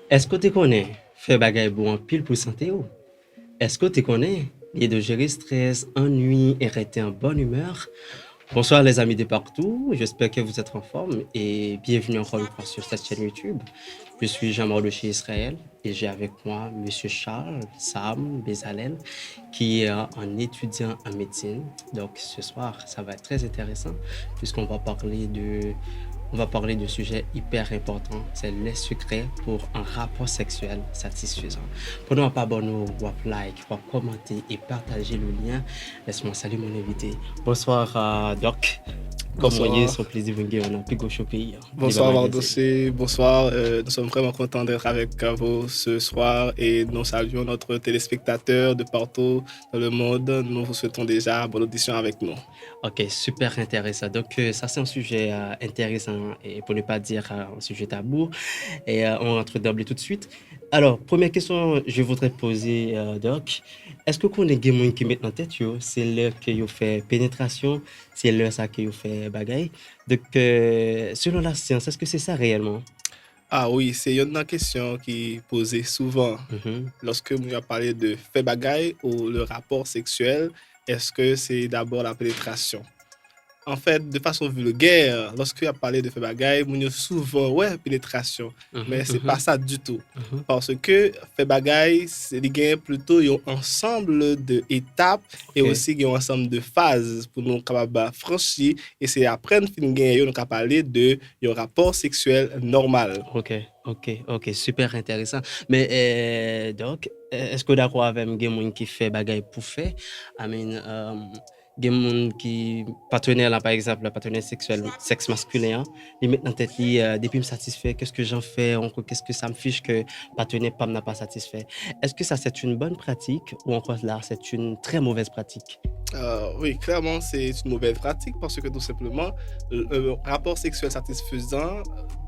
Est-ce que tu connais faire bagaille bon en pile pour santé ou? Est-ce que tu connais et de gérer stress, ennui et rester en bonne humeur? Bonsoir les amis de partout, j'espère que vous êtes en forme et bienvenue encore une fois sur cette chaîne YouTube. Je suis Jean-Marc de chez Israël et j'ai avec moi Monsieur Charles Sam Bezalel qui est un étudiant en médecine. Donc ce soir, ça va être très intéressant puisqu'on va parler de on va parler d'un sujet hyper important, c'est les secrets pour un rapport sexuel satisfaisant. Prenons pas bon nous, like, commenter et partager le lien. Laisse-moi saluer mon invité. Bonsoir, Doc. Comme vous voyez, Bonsoir. son plaisir de venir, on a plus gauche au pays. Il va Bonsoir m'agacer. Mardossé, bonsoir. Nous sommes vraiment contents d'être avec vous ce soir et nous saluons notre téléspectateur de partout dans le monde. Nous vous souhaitons déjà bonne audition avec nous. Ok, super intéressant. Donc, ça, c'est un sujet intéressant et pour ne pas dire un sujet tabou. Et on rentre d'emblée tout de suite. Alors, première question, je voudrais poser, Doc. Est-ce que qu'on est des qui mettent en tête, yo, c'est l'heure que vous fait pénétration, c'est l'heure ça que vous fait bagaille. Donc, selon la science, est-ce que c'est ça réellement? Ah oui, c'est une question qui est posée souvent Mhm. lorsque nous avons parlé de fait bagaille ou le rapport sexuel. Est-ce que c'est d'abord la pénétration? En fait, de façon vulgaire, lorsque a parlé de fait bagaille, moun yo souvent ouais pénétration, Mhm, mais c'est pas mhm, ça du tout. mhm. Parce que fait bagaille, c'est des gains plutôt un ensemble de étapes et Ok, aussi un ensemble de phases pour nous capable franchir et c'est après nous fin gain nous capable parler de un rapport sexuel normal. ok, ok, super intéressant. Mais donc, est-ce que d'accord avec moi, il y a des gens qui fait bagaille pour faire? I mean, il y a des gens qui, partenaire là, par exemple, le partenaire sexuel, sexe masculin, hein, ils mettent dans tête, depuis me satisfait, qu'est-ce que j'en fais, encore qu'est-ce que ça me fiche que partenaire pas n'a pas satisfait. Est-ce que ça c'est une bonne pratique ou encore là, c'est une très mauvaise pratique? Oui, clairement, c'est une mauvaise pratique parce que tout simplement, le rapport sexuel satisfaisant,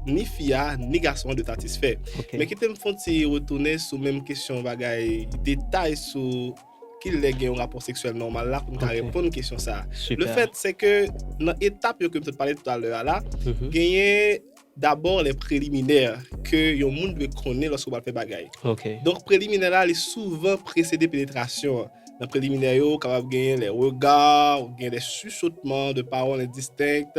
ni fia, ni garçon de satisfait. Ok, Mais qui te me font retourner sur même question bagaille, détail sur qu'il est un rapport sexuel normal là pour nous ok, répondre à une question ça. Le super. fait c'est que dans l'étape que je te parlais tout à l'heure là, Mhm. gagner d'abord les préliminaires que yon monde doit connaître lorsqu'on va faire bagaille. Ok, Donc, préliminaire là, il est souvent précédé pénétration. Dans préliminaire, yo, capable gagner les regards, gagner des chuchotements de paroles indistinctes,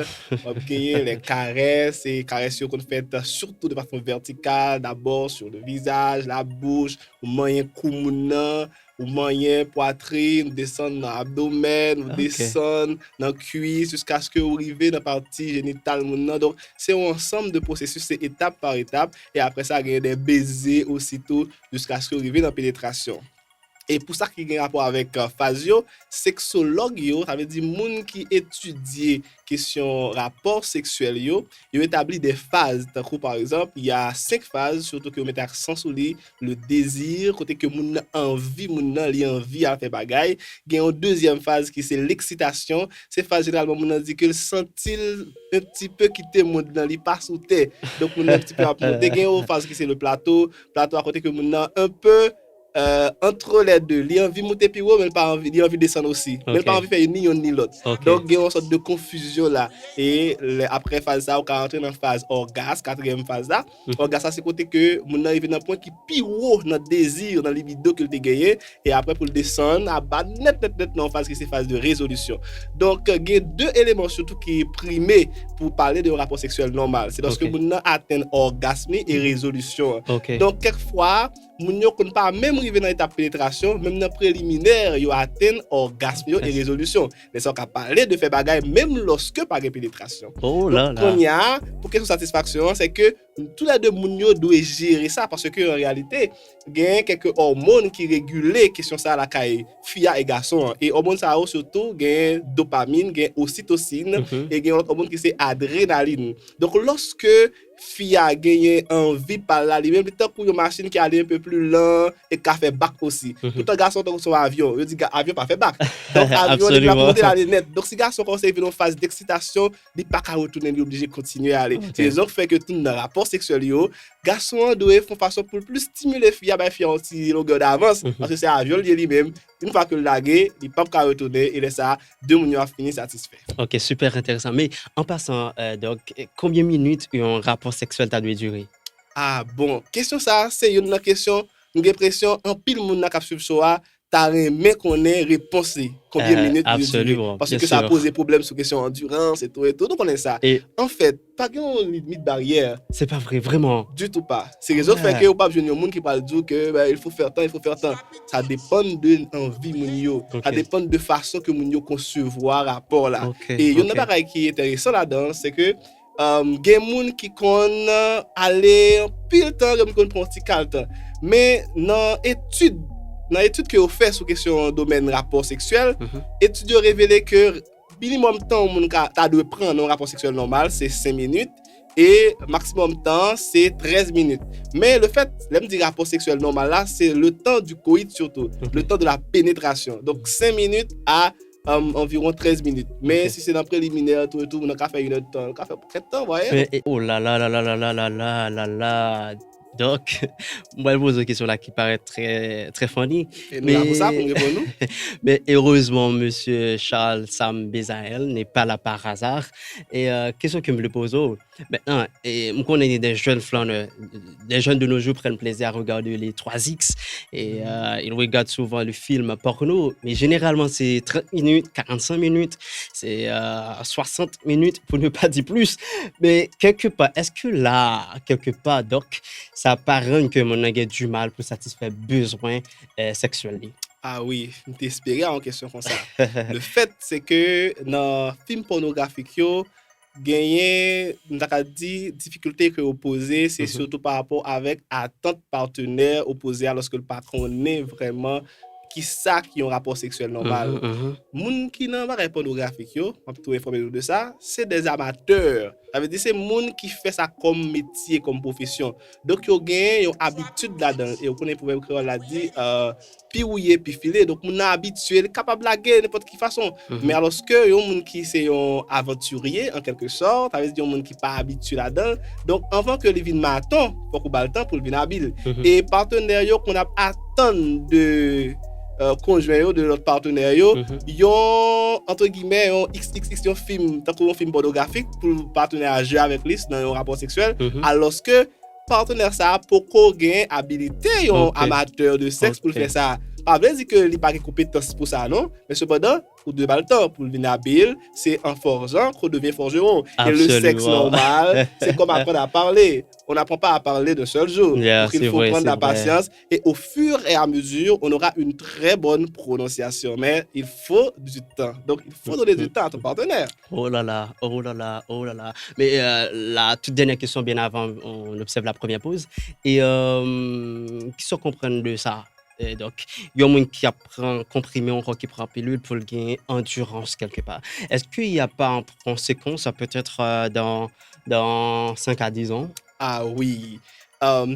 gagner les caresses et caresses qu'on fait surtout de façon verticale, d'abord sur le visage, la bouche, ou moyen koumounan, ou moyen poitrine, descendre dans l'abdomen, ou ok. descendre dans la cuisse jusqu'à ce que vous arrivez dans la partie génitale. Donc, c'est un ensemble de processus, c'est étape par étape. Et après ça, il y a des baisers aussitôt jusqu'à ce que vous arrivez dans la pénétration. Et pour ça qui a un rapport avec phase yo, sexologue yo, ça veut dire moun qui étudie question rapport sexuel yo, yo établi des phases. Tant que par exemple, il y a 5 phases, surtout que vous mettez accent sur le désir, côté que moun nan envie, moun nan li envie à faire bagay. Il y a une deuxième phase qui c'est l'excitation. Cette phase généralement moun nan dit que le sentil un petit peu quitter moun nan li pas sous terre. Donc moun nan un petit peu à monter. Il y a une phase qui c'est le plateau à côté que moun nan un peu entre les deux, il a envie de monter plus haut, mais il a envie de descendre aussi. Mais il n'a pas Ok, envie de faire ni l'un ni l'autre. ok. Donc, il y a une sorte de confusion là. Et après phase ça, on va rentrer dans la phase orgasme, quatrième phase là. Orgasme, ça, c'est côté que mon arrive dans un point qui est plus haut dans le désir, dans le libido qu'il a gagné. Et après, pour le descendre, à bas, net, dans la phase qui c'est phase de résolution. Donc, il y a deux éléments surtout qui sont primés pour parler de rapport sexuel normal. C'est lorsque Ok, mon atteint orgasme et résolution. ok. Donc, quelquefois, moun yo kon pas même arrivé dans l'étape pénétration, même dans préliminaire, yo atteint orgasme et résolution. Mais ça, on parler de faire bagaille même lorsque pas de pénétration. Oh Donc, là qu'on là. y a, pour question satisfaction, c'est que tous les deux moun yo doivent gérer ça parce que en réalité, il y a quelques hormones qui régulent question ça la caille fille et garçon. Et hormones ça surtout, il y a dopamine, il y a ocytocine Mhm. et il y a un autre hormone qui c'est adrénaline. Donc, lorsque fille a gagné envie par là lui-même tant pour une machine qui allait un peu plus lent et qui a fait bac aussi Mhm. pourtant garçon dans son avion il dit avion pas fait bac donc avion il va Absolument. monter la net donc si garçon conseille une phase d'excitation il pas qu'à retourner il est obligé de continuer à aller c'est Ok. raison qui fait que tout dans rapport sexuel yo garçon doit faire façon pour plus stimuler fille à faire un petit longueur d'avance Mhm. parce que c'est avion lui-même une fois que le lagué il pas qu'à retourner et ça deux moun a fini satisfait. Ok, super intéressant. Mais en passant, donc, combien de minutes un rapport sexuel t'a dû durer? Ah bon, question ça, c'est une question, une impression, en pile moun nan kap suiv show a, ta remè konnen réponse li, combien de minutes il durer. Absolument, Parce bien que ça a sûr. posé problème sur question endurance et tout, donc on est ça. Et En fait, pas gen limite barrière, c'est pas vrai, vraiment. du tout pas. C'est raison fait que Ouais. ou pas besoin de monde qui parle dire que ben, il faut faire tant, il faut faire tant. Ça dépend de l'envie moun yo. Ça Ok, dépend de façon que moun yo concevoir rapport là. ok, Et yon ok. nan bagay qui est intéressant là-dedans, c'est que gen moun qui kon aller pile temps, gen moun kon prend petit temps. Mais dans étude que vous fait sur question domaine rapport sexuel, Mhm. études ont révélé que minimum temps moun ta doit prendre un rapport sexuel normal, c'est 5 minutes et maximum temps c'est 13 minutes. Mais le fait, là me dit rapport sexuel normal là, c'est le temps du coït surtout, le temps de la pénétration. Donc 5 minutes à environ 13 minutes. Mais Ok. si c'est dans le préliminaire, tout et tout, on a qu'à faire une heure de temps, on a qu'à faire beaucoup de temps, vous voyez? Mais, oh là là là là là là là là là là. Donc, moi, je pose une question là qui paraît très, très funny. Et nous là pour ça, pour Mais, me répondre nous. mais heureusement, Monsieur Charles Sam Bezaël n'est pas là par hasard. Et question que me le pose, maintenant, et on connaît des jeunes flâneurs, des jeunes de nos jours prennent plaisir à regarder les 3X et ils regardent souvent le film porno, mais généralement c'est 30 minutes, 45 minutes, c'est 60 minutes pour ne pas dire plus. Mais quelque part, est-ce que là, quelque part, Doc, ça paraît que mon a du mal pour satisfaire besoins sexuels? Ah oui, t'espérais en question comme ça. Le fait, c'est que dans film pornographique, yo, gagner, nous avons dit, difficulté que vous posez, c'est Mhm, surtout par rapport avec attente partenaire opposé à lorsque le patron est vraiment qui ça qui ont rapport sexuel normal. mhm, mhm. Moun qui nan pas pornographique yo, on peut tout informer nous de ça, c'est des amateurs. Ça veut dire c'est moun qui fait ça comme métier, comme profession. Donc yo gen yon habitude là-dedans et on connaît problème créole l'a dit pi ouye pi filer. Donc moun nan habitué, capable blaguer n'importe qui façon. Mais Mhm. alors que yon moun qui c'est yon aventurier en quelque sorte, ça veut dire yon moun qui pas habitué là-dedans. Donc avant que le vin maton, faut qu'on ba le temps pour le vin habile. Mhm. Et partenaire yo qu'on a attendre de conjoint yo, de l'autre partenaire yo, Mhm. yon entre guillemets yon XXX yon film, tant un film pornographique pour le partenaire à jouer avec lui dans un rapport sexuel, Mhm. alors que partenaire ça pour qu'on gagne habilité yon Ok. amateur de sexe pour le Ok. faire ça. Pas veut dire que il pas de compétence pour ça non, mais cependant pour de le temps pour le venir habile, c'est en forgeant qu'on devient forgeron. Et le sexe Absolument. normal, c'est comme apprendre à parler. On n'apprend pas à parler d'un seul jour. Yeah, Donc il c'est faut vrai, prendre c'est la vrai. patience et au fur et à mesure, on aura une très bonne prononciation. Mais il faut du temps. Donc il faut donner du temps à ton partenaire. Oh là là, oh là là, oh là là. Mais la toute dernière question, bien avant, on observe la première pause. Et qui se comprennent de ça? Donc, il y a un monde qui apprend comprimé, encore qui prend pilule pour gagner endurance quelque part. Est-ce qu'il n'y a pas en conséquence, peut-être dans 5 à 10 ans? Ah oui.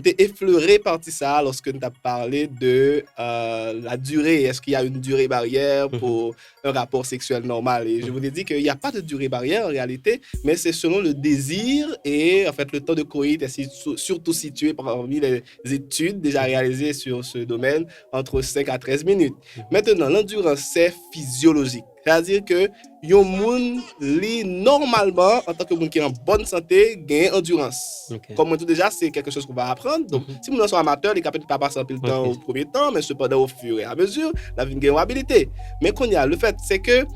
T'es effleuré par ça lorsque tu as parlé de la durée. Est-ce qu'il y a une durée barrière Mhm, pour un rapport sexuel normal? Et je vous ai dit qu'il n'y a pas de durée barrière en réalité, mais c'est selon le désir et en fait le temps de coït est surtout situé parmi les études déjà mhm, réalisées sur ce domaine entre 5 à 13 minutes. mhm. Maintenant, l'endurance, c'est physiologique. C'est-à-dire que yon moun li normalement en tant que moun qui est en bonne santé gagne endurance. Ok, Comme on dit déjà, c'est quelque chose qu'on va apprendre. Donc mhm, si moun sont amateur, il est capable de pas passer un peu de temps ok. au premier temps, mais cependant au fur et à mesure, la vie gagne en habilité. Mais qu'on y a le fait c'est que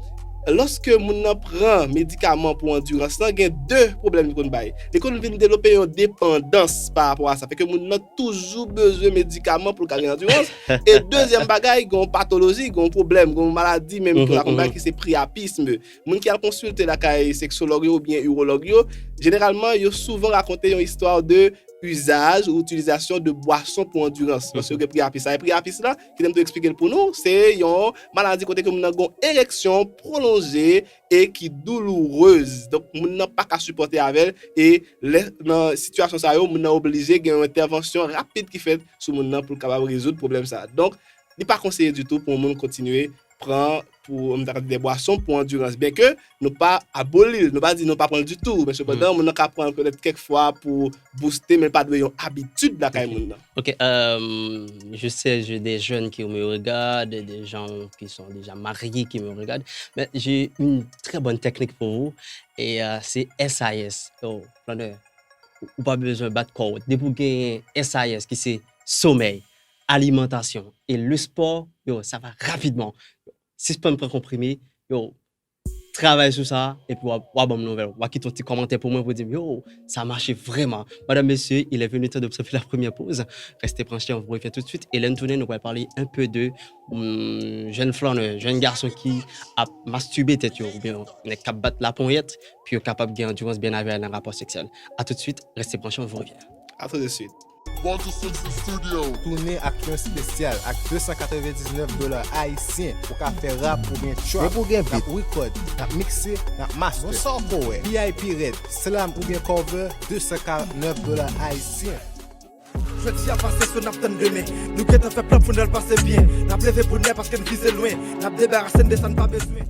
lorsque moun nan prend médicament pour endurance, il y a deux problèmes qu'on bail. Et qu'on vient développer une dépendance par rapport à ça. Fait que moun nan toujours besoin de médicaments pour gagner endurance. Et deuxième bagaille, gon pathologie, gon problème, gon maladie même que la Mhm, combat mhm. qui c'est priapisme. Moun qui a consulté la caille sexologue ou bien urologue yo, généralement yo souvent raconté une histoire de usage ou utilisation de boissons pour endurance. Parce que le priapisme, et priapisme là, qui aime te expliquer pour nous, c'est une maladie côté que moun nan gon érection prolongée et qui douloureuse. Donc moun nan pas qu'à supporter avec et dans situation ça yo moun nan obligé gen une intervention rapide qui fait sur moun nan pour capable résoudre problème ça. Donc il n'est pas conseillé du tout pour le monde continuer prendre pour des boissons pour endurance bien que nous pas abolir nous pas dire nous pas prendre du tout mais cependant on a prendre peut-être quelques fois pour booster mais pas de une habitude là quand Ok. même. Ok, je sais, j'ai des jeunes qui me regardent, des gens qui sont déjà mariés qui me regardent, mais j'ai une très bonne technique pour vous et c'est SIS. Oh, planeur. ou pas besoin de battre corps. Dès pour gagner SAS, qui c'est sommeil, alimentation et le sport, yo, ça va rapidement. Si je peux me prendre comprimé, yo, travaille sur ça et puis on bonne nouvelle. On va quitter un petit commentaire pour moi pour dire yo, ça a marché vraiment. Madame, messieurs, il est venu temps d'observer la première pause. Restez branchés, on vous revient tout de suite. Et tournée, nous allons parler un peu de jeune flâneur, jeune garçon qui a masturbé tête ou bien on est capable de battre la poignette puis est capable de gagner endurance bien avec un rapport sexuel. À tout de suite, restez branchés, on vous revient. À tout de suite. Tourner action spécial avec $299 haïtiens pour faire rap ou bien trap. Pour bien beat, record, mixer, master. VIP Red, slam ou bien cover, $249 haïtiens. Je dis à passer sur Napton demain. Nous qui t'en fait plein pour nous le passer bien. N'a levé pour nous parce qu'elle vise loin. N'a débarrassé de ça, pas besoin.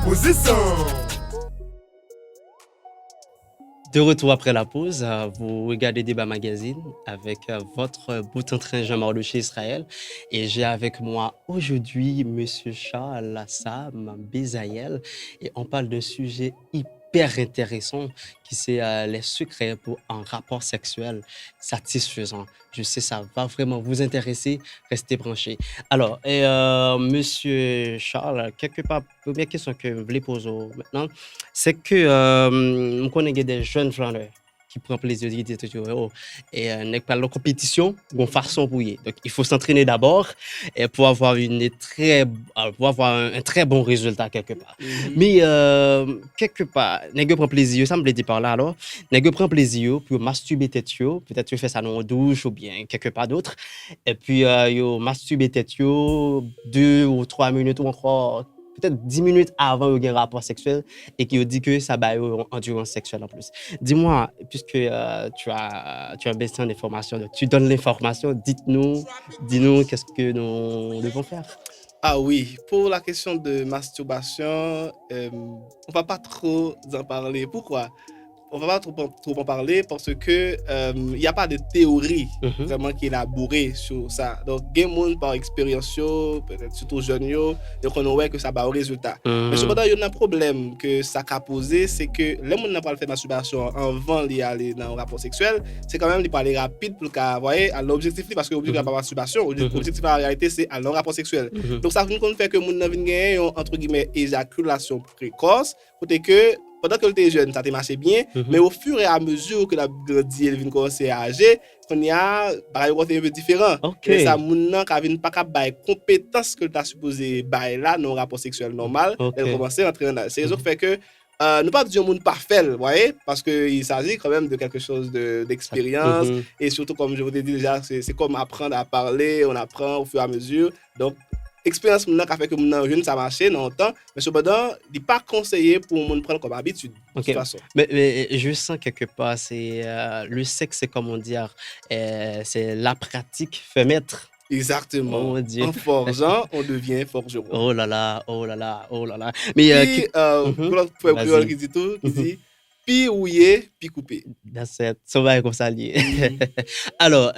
Position. De retour après la pause, vous regardez Débat Magazine avec votre bout en train Jean-Marc de chez Israël. Et j'ai avec moi aujourd'hui Monsieur Charles Lassam Bezaïel. Et on parle d'un sujet hyper intéressant qui c'est les secrets pour un rapport sexuel satisfaisant. Je sais, ça va vraiment vous intéresser. Restez branchés. Alors, Monsieur Charles, quelque part, première question que je voulais poser maintenant, c'est que on connaît des jeunes flâneurs qui prennent plaisir de dire toujours et n'est pas la compétition, une façon pour y. Donc il faut s'entraîner d'abord et pour avoir un très bon résultat quelque part. Mais quelque part, n'est prend plaisir, ça me le dit par là alors, n'est prend plaisir pour masturber tête peut-être tu fais ça dans la douche ou bien quelque part d'autre et puis yo masturber tête 2 ou 3 minutes ou encore peut-être 10 minutes avant de un rapport sexuel et qui dit que ça va une endurance sexuelle en plus. Dis-moi, puisque tu as besoin d'informations, tu donnes l'information, dis-nous qu'est-ce que nous devons faire. Ah oui, pour la question de masturbation, on va pas trop en parler. Pourquoi? On va pas trop en parler parce que il n'y a pas de théorie vraiment qui est élaborée sur ça. Donc, il y a des gens par expérience, peut-être surtout jeunes, donc on voit que ça va au résultat. Mais cependant, il y a un problème que ça a posé, c'est que les gens n'ont pas fait masturbation avant d'aller dans un rapport sexuel, c'est quand même de parler rapide pour voyez, à l'objectif, parce que l'objectif n'est pas masturbation, l'objectif en réalité c'est à leur rapport sexuel. Donc, ça veut dire que les gens viennent gagner entre guillemets éjaculation précoce, côté que pendant que tu es jeune, ça te marché bien, mais au fur et à mesure que la grandit, elle vient commencer à âger, on y a un peu différent. Et ça, moun qui vient pas capable compétence que tu as supposé bailler là dans un rapport sexuel normal, elle commence à entrer dans. C'est ça qui fait que nous pas dire monde parfait, vous voyez, parce que il s'agit quand même de quelque chose d'expérience et surtout comme je vous ai dit déjà, c'est comme apprendre à parler, on apprend au fur et à mesure. Donc expérience qui a fait que mon jeune ça marché dans le temps, mais cependant il n'est pas conseillé pour mon prendre comme habitude de toute façon. Mais je sens quelque part c'est le sexe, c'est comme on dit, c'est la pratique fait maître. Exactement. En forgeant, on devient forgeron. Oh là là. Mais pour l'autre créole qui dit tout, qui dit pi ouillé, pi coupé. Ça va comme ça lié. Alors,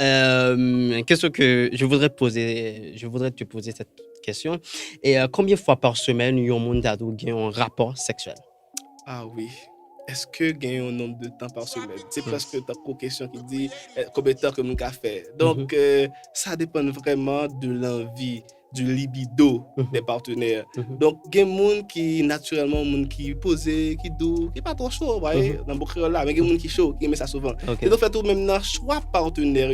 question que je voudrais te poser cette question. Et combien de fois par semaine un monde a un rapport sexuel? Ah oui. Est-ce que gagne un nombre de temps par semaine? C'est presque une question qui dit combien de temps que nous avons fait. Donc, ça dépend vraiment de l'envie, du libido des partenaires. Donc, il y a des gens qui, naturellement, qui posent, qui doux, qui pas trop chaud, vous voyez, dans beaucoup de là, mais il y a des gens qui sont chaud, qui aiment ça souvent. Et donc, fait tout même dans le choix partenaire,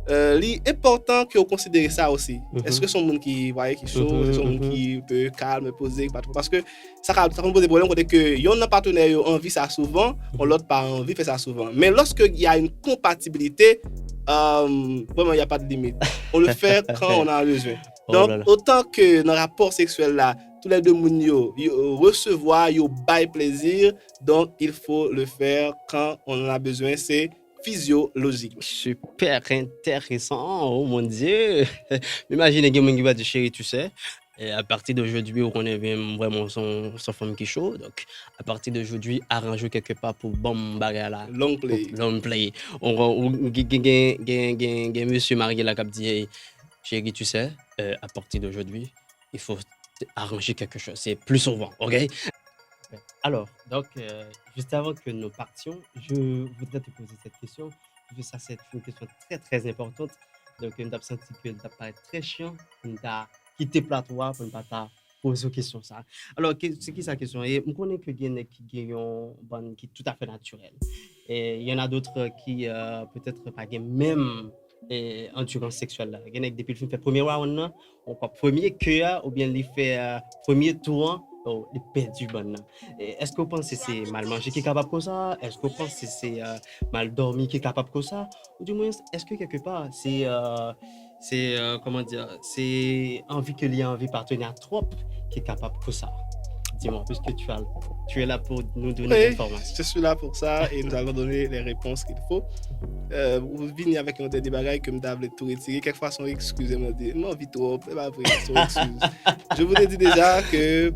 c'est important que vous considérez ça aussi. Est-ce que c'est un monde qui est chaud, est-ce que c'est un monde qui peut calme, poser, pas trop? Parce que ça peut poser des problèmes quand il y a un partenaire qui a envie ça souvent, l'autre pas envie faire ça souvent. Mais lorsqu'il y a une compatibilité, vraiment il n'y a pas de limite. On le fait quand on a besoin. Donc, autant que dans le rapport sexuel là, tous les deux recevoir, bail plaisir, donc il faut le faire quand on en a besoin. C'est physiologique. Super intéressant, oh mon Dieu. Imaginez que quelqu'un qui va dire chérie, tu sais, et à partir d'aujourd'hui, on connaît vraiment son femme qui est chaud. Donc, à partir d'aujourd'hui, arrange quelque part pour bon bagarre là. Long play. On monsieur marié là qui dit chérie, tu sais, à partir d'aujourd'hui, il faut arranger quelque chose. C'est plus souvent, ok? Ouais. Alors, donc, juste avant que nous partions, je voudrais te poser cette question, parce que ça, c'est une question très, très importante. Donc, on a senti que ça paraît très chiant, on t'a quitté plateau pour ne pas t'a poser aux questions ça. Alors, c'est qui sa question? Et on connaît que il y en a qui gagnent, bon, qui est tout à fait naturel. Et il y en a d'autres qui, peut-être, pas gagnent même endurance sexuelle là. Il y en a qui, depuis le film fait premier round, là, on croit premier cœur, ou bien il fait premier tour, oh, il perd du bon là. Est-ce que vous pensez que c'est mal mangé qui est capable comme ça? Est-ce que vous pensez que c'est mal dormi qui est capable comme ça? Ou du moins, est-ce que quelque part, comment dire, c'est envie que l'y a envie partenaire trop qui est capable de ça? Dis-moi, puisque tu es là pour nous donner Oui, l'information. je suis là pour ça et nous allons donner les réponses qu'il faut. Vous venez avec un des bagages que je voulais tout retirer. Quelquefois, son excuse me dit non, vite trop, c'est pas vrai, son excuse. Je vous ai dit déjà que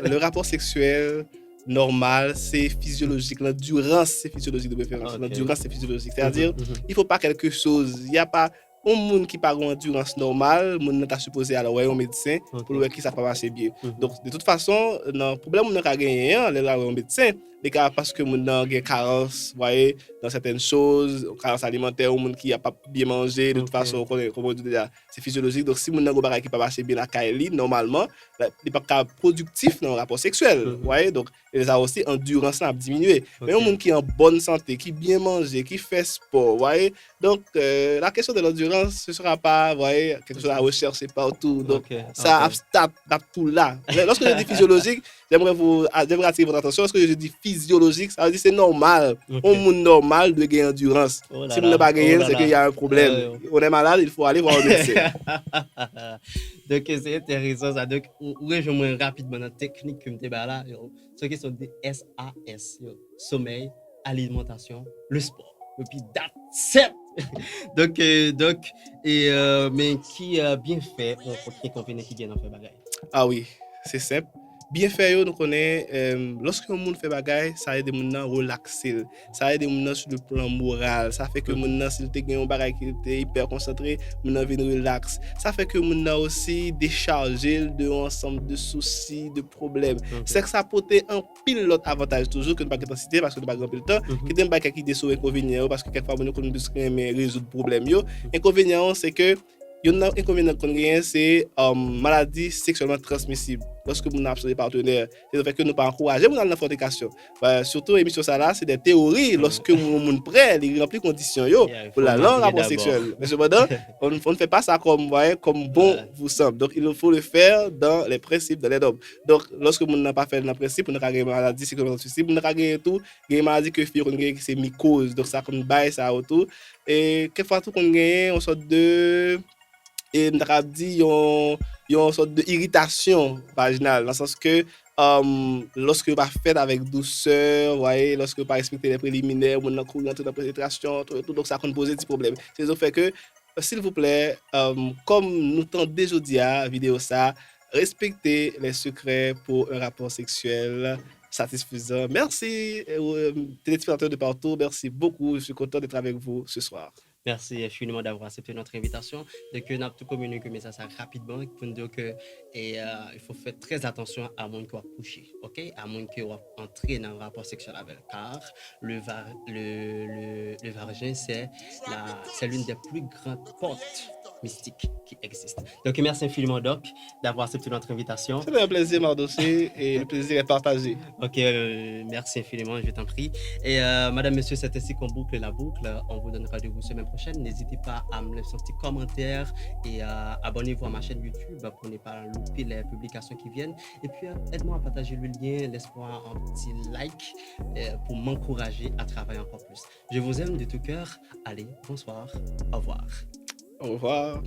le rapport sexuel normal, c'est physiologique. L'endurance, c'est physiologique de préférence. Ok. L'endurance, c'est physiologique. C'est-à-dire, il ne faut pas quelque chose. Il n'y a pas un monde qui parle endurance normale, monde n'est pas supposé aller voir un médecin Ok. pour voir qui ça va marcher bien. Mhm. Donc, de toute façon, le problème qu'on a gagné, là, là, un médecin, les cas parce que mon a une carence, voyez, dans certaines choses, carence alimentaire, ou monde qui a pas bien mangé, de toute Ok. façon, comme on dit déjà, c'est physiologique. Donc, si mon a un bagage qui pas marcher bien à Kylie, normalement, là, il n'est pas productif dans le rapport sexuel, Mhm. voyez. Donc, il a aussi endurance là, à diminuer. Mais un Ok. monde qui est en bonne santé, qui bien mange, qui fait sport, voyez. Donc, la question de l'endurance, ce sera pas, voyez, quelque chose à rechercher partout. Donc, Ok, ça ok. tape tout là. Lorsque je dis physiologique, j'aimerais attirer votre attention. Lorsque je dis physiologique, ça veut dire c'est normal. Ok. Un monde normal doit gagner endurance. Oh là Si là, on n'a pas gagné, oh là c'est là. qu'il y a un problème. On est malade, il faut aller voir un médecin. Donc, c'est intéressant ça. Donc, rejoins-moi rapidement dans la technique que je t'ai là. Ce qui sont des SAS, sommeil, alimentation, le sport. Et puis, that's it. Mais qui bien fait, on qui convient qui gagne dans fait bagaille. Ah oui, c'est simple. Bien fait, nous connaissons, lorsque le monde fait bagaille, ça aide les gens à relaxer. Ça aide les gens sur le plan moral. Ça fait que les gens, s'ils ont un bagaille qui était hyper concentré, les gens viennent relax. Ça fait que les gens aussi décharger de ensemble de soucis, de problèmes. C'est que ça apporte un pile l'autre avantage toujours que nous ne pouvons pas citer parce que nous n'avons pas le temps. Que des bagailles qui sont inconvénients parce que quelquefois nous connaissons résoudre le problème. Inconvénient, c'est que il y a un inconvénient qu'on gagne, c'est maladie sexuellement transmissible. Lorsque nous avons des partenaires, c'est le fait que nous ne pas encourager dans la fornication. Surtout, l'émission ça là, c'est des théories. Lorsque nous sommes prêts, il remplit conditions pour la langue rapport sexuel. Mais cependant, on ne fait pas ça comme bon vous semble. Donc, il faut le faire dans les principes de l'aide. Donc, lorsque nous n'avons pas fait dans le principe, nous avons une maladie sexuellement transmissible, nous avons tout, une maladie que c'est mycose. Donc, ça comme bail, ça autour. Et quelquefois, tout qu'on gagne, on sort de. Et on a dit une sorte d'irritation vaginale, dans le sens que lorsque vous faites avec douceur, voyez, lorsque vous respectez les préliminaires, on a couru dans la pénétration, tout, donc ça peut poser des problèmes. C'est ce qui fait que, s'il vous plaît, comme nous tentons déjà dit à la vidéo ça, respectez les secrets pour un rapport sexuel satisfaisant. Merci, téléspectateurs de partout, merci beaucoup, je suis content d'être avec vous ce soir. Merci infiniment d'avoir accepté notre invitation. Donc, nous avons tout communiqué mais ça rapidement pour nous dire que il faut faire très attention à mon qui va coucher, ok? À mon qui va entrer dans un rapport sexuel avec, car le vagin c'est l'une des plus grandes portes mystiques qui existent. Donc, merci infiniment Doc d'avoir accepté notre invitation. C'est un plaisir Mardossé et le plaisir est partagé. Ok, merci infiniment, je t'en prie. Et madame, monsieur, c'est ainsi qu'on boucle la boucle. On vous donne rendez-vous semaine prochaine. N'hésitez pas à me laisser un petit commentaire et abonnez-vous à ma chaîne YouTube pour ne pas louper les publications qui viennent. Et puis, aide-moi à partager le lien, laisse-moi un petit like pour m'encourager à travailler encore plus. Je vous aime de tout cœur. Allez, bonsoir, au revoir. Au revoir.